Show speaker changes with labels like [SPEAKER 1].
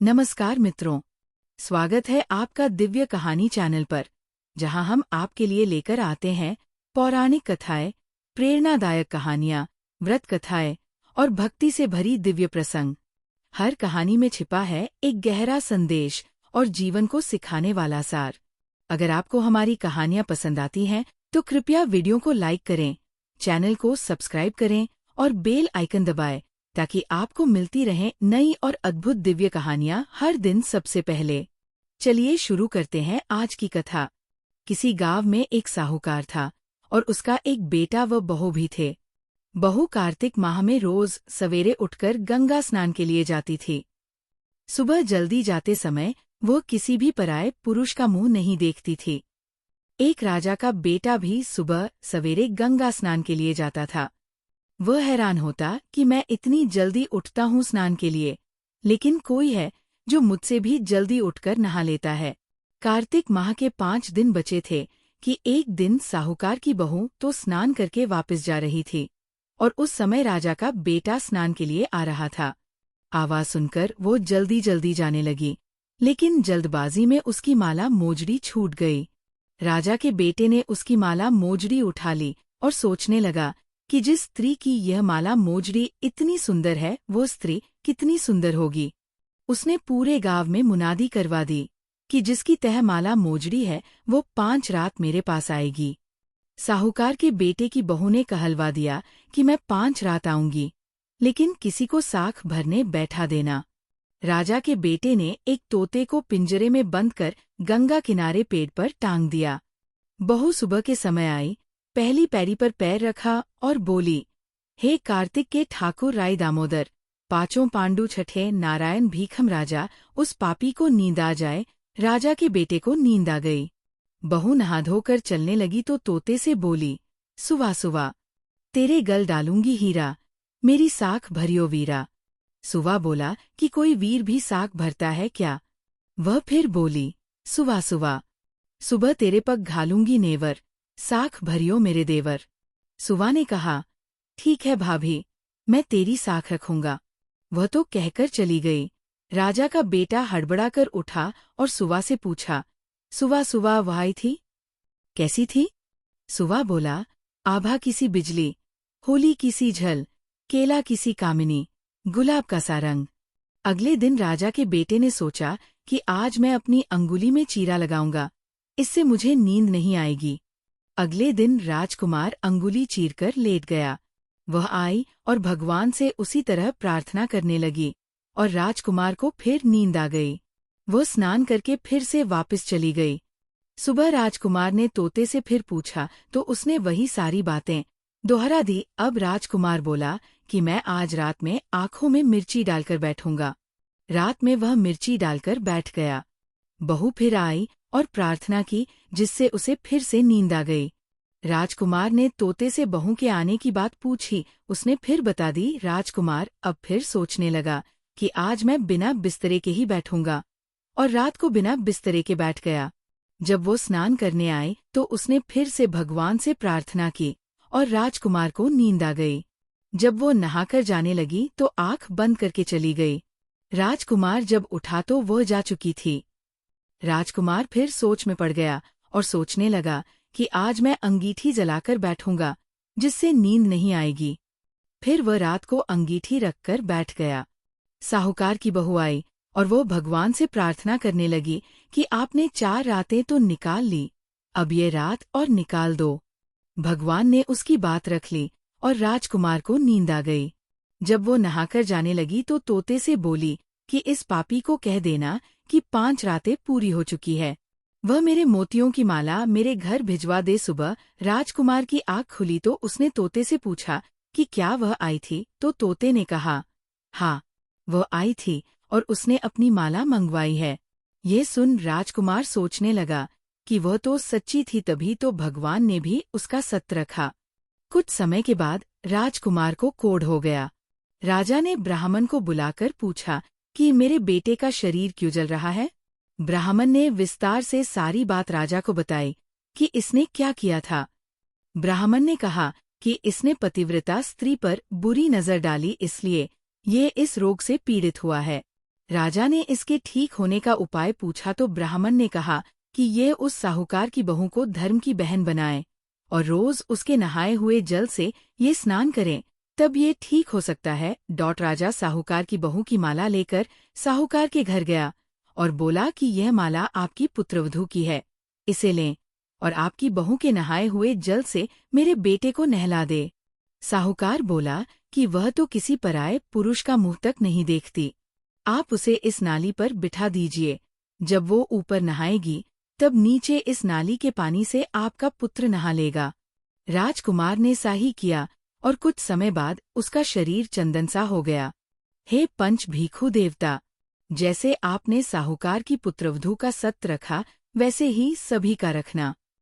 [SPEAKER 1] नमस्कार मित्रों, स्वागत है आपका दिव्य कहानी चैनल पर, जहां हम आपके लिए लेकर आते हैं पौराणिक कथाएं, प्रेरणादायक कहानियां, व्रत कथाएं और भक्ति से भरी दिव्य प्रसंग। हर कहानी में छिपा है एक गहरा संदेश और जीवन को सिखाने वाला सार। अगर आपको हमारी कहानियां पसंद आती हैं, तो कृपया वीडियो को लाइक करें, चैनल को सब्सक्राइब करें और बेल आइकन दबाएं, ताकि आपको मिलती रहें नई और अद्भुत दिव्य कहानियां हर दिन सबसे पहले। चलिए शुरू करते हैं आज की कथा। किसी गांव में एक साहूकार था और उसका एक बेटा व बहू भी थे। बहू कार्तिक माह में रोज सवेरे उठकर गंगा स्नान के लिए जाती थी। सुबह जल्दी जाते समय वह किसी भी पराये पुरुष का मुंह नहीं देखती थी। एक राजा का बेटा भी सुबह सवेरे गंगा स्नान के लिए जाता था। वह हैरान होता कि मैं इतनी जल्दी उठता हूँ स्नान के लिए, लेकिन कोई है जो मुझसे भी जल्दी उठकर नहा लेता है। कार्तिक माह के 5 दिन बचे थे कि एक दिन साहूकार की बहू तो स्नान करके वापस जा रही थी और उस समय राजा का बेटा स्नान के लिए आ रहा था। आवाज सुनकर वो जल्दी जल्दी जाने लगी, लेकिन जल्दबाजी में उसकी माला मोजड़ी छूट गई। राजा के बेटे ने उसकी माला मोजड़ी उठा ली और सोचने लगा कि जिस स्त्री की यह माला मोजड़ी इतनी सुंदर है, वो स्त्री कितनी सुंदर होगी। उसने पूरे गांव में मुनादी करवा दी कि जिसकी तह माला मोजड़ी है, वो 5 रात मेरे पास आएगी। साहूकार के बेटे की बहू ने कहलवा दिया कि मैं 5 रात आऊंगी, लेकिन किसी को साख भरने बैठा देना। राजा के बेटे ने एक तोते को पिंजरे में बंद कर गंगा किनारे पेड़ पर टांग दिया। बहू सुबह के समय आई, पहली पैरी पर पैर रखा और बोली, हे कार्तिक के ठाकुर राय दामोदर, 5 पांडु छठे नारायण भीखम राजा, उस पापी को नींद आ जाए। राजा के बेटे को नींद आ गई। बहू नहा धोकर चलने लगी तो तोते से बोली, सुवा सुवा, तेरे गल डालूंगी हीरा, मेरी साख भरियो वीरा। सुवा बोला कि कोई वीर भी साख भरता है क्या? वह फिर बोली, सुवा सुवा, सुबह तेरे पग घालूंगी नेवर, साख भरियो मेरे देवर। सुवा ने कहा, ठीक है भाभी, मैं तेरी साख रखूंगा। वह तो कहकर चली गई। राजा का बेटा हड़बड़ाकर उठा और सुवा से पूछा, सुवा सुवा वह आई थी, कैसी थी? सुवा बोला, आभा किसी बिजली, होली किसी झल, केला किसी कामिनी, गुलाब का सा रंग। अगले दिन राजा के बेटे ने सोचा कि आज मैं अपनी अंगुली में चीरा लगाऊंगा, इससे मुझे नींद नहीं आएगी। अगले दिन राजकुमार अंगुली चीरकर लेट गया। वह आई और भगवान से उसी तरह प्रार्थना करने लगी और राजकुमार को फिर नींद आ गई। वह स्नान करके फिर से वापस चली गई। सुबह राजकुमार ने तोते से फिर पूछा तो उसने वही सारी बातें दोहरा दी। अब राजकुमार बोला कि मैं आज रात में आंखों में मिर्ची डालकर बैठूंगा। रात में वह मिर्ची डालकर बैठ गया। बहू फिर आई और प्रार्थना की, जिससे उसे फिर से नींद आ गई। राजकुमार ने तोते से बहू के आने की बात पूछी। उसने फिर बता दी। राजकुमार अब फिर सोचने लगा कि आज मैं बिना बिस्तरे के ही बैठूंगा, और रात को बिना बिस्तरे के बैठ गया। जब वो स्नान करने आए तो उसने फिर से भगवान से प्रार्थना की और राजकुमार को नींद आ गई। जब वो नहाकर जाने लगी तो आंख बंद करके चली गई। राजकुमार जब उठा तो वह जा चुकी थी। राजकुमार फिर सोच में पड़ गया और सोचने लगा कि आज मैं अंगीठी जलाकर बैठूंगा, जिससे नींद नहीं आएगी। फिर वह रात को अंगीठी रखकर बैठ गया। साहूकार की बहू आई और वो भगवान से प्रार्थना करने लगी कि आपने 4 रातें तो निकाल ली, अब ये रात और निकाल दो। भगवान ने उसकी बात रख ली और राजकुमार को नींद आ गई। जब वो नहाकर जाने लगी तो तोते से बोली कि इस पापी को कह देना कि 5 रातें पूरी हो चुकी है, वह मेरे मोतियों की माला मेरे घर भिजवा दे। सुबह राजकुमार की आँख खुली तो उसने तोते से पूछा कि क्या वह आई थी, तो तोते ने कहा, हाँ, वह आई थी और उसने अपनी माला मंगवाई है। ये सुन राजकुमार सोचने लगा कि वह तो सच्ची थी, तभी तो भगवान ने भी उसका सत्य रखा। कुछ समय के बाद राजकुमार को कोढ़ हो गया। राजा ने ब्राह्मण को बुलाकर पूछा कि मेरे बेटे का शरीर क्यों जल रहा है। ब्राह्मण ने विस्तार से सारी बात राजा को बताई कि इसने क्या किया था। ब्राह्मण ने कहा कि इसने पतिव्रता स्त्री पर बुरी नजर डाली, इसलिए ये इस रोग से पीड़ित हुआ है। राजा ने इसके ठीक होने का उपाय पूछा तो ब्राह्मण ने कहा कि ये उस साहूकार की बहू को धर्म की बहन बनाए और रोज उसके नहाए हुए जल से ये स्नान करें, तब ये ठीक हो सकता है। राजा साहूकार की बहू की माला लेकर साहूकार के घर गया और बोला कि यह माला आपकी पुत्रवधू की है, इसे लें और आपकी बहू के नहाए हुए जल से मेरे बेटे को नहला दे। साहूकार बोला कि वह तो किसी पराये पुरुष का मुंह तक नहीं देखती, आप उसे इस नाली पर बिठा दीजिए, जब वो ऊपर नहाएगी तब नीचे इस नाली के पानी से आपका पुत्र नहा लेगा। राजकुमार ने सा ही किया और कुछ समय बाद उसका शरीर चंदन सा हो गया। हे पंच भीखू देवता, जैसे आपने साहूकार की पुत्रवधू का सत्य रखा, वैसे ही सभी का रखना।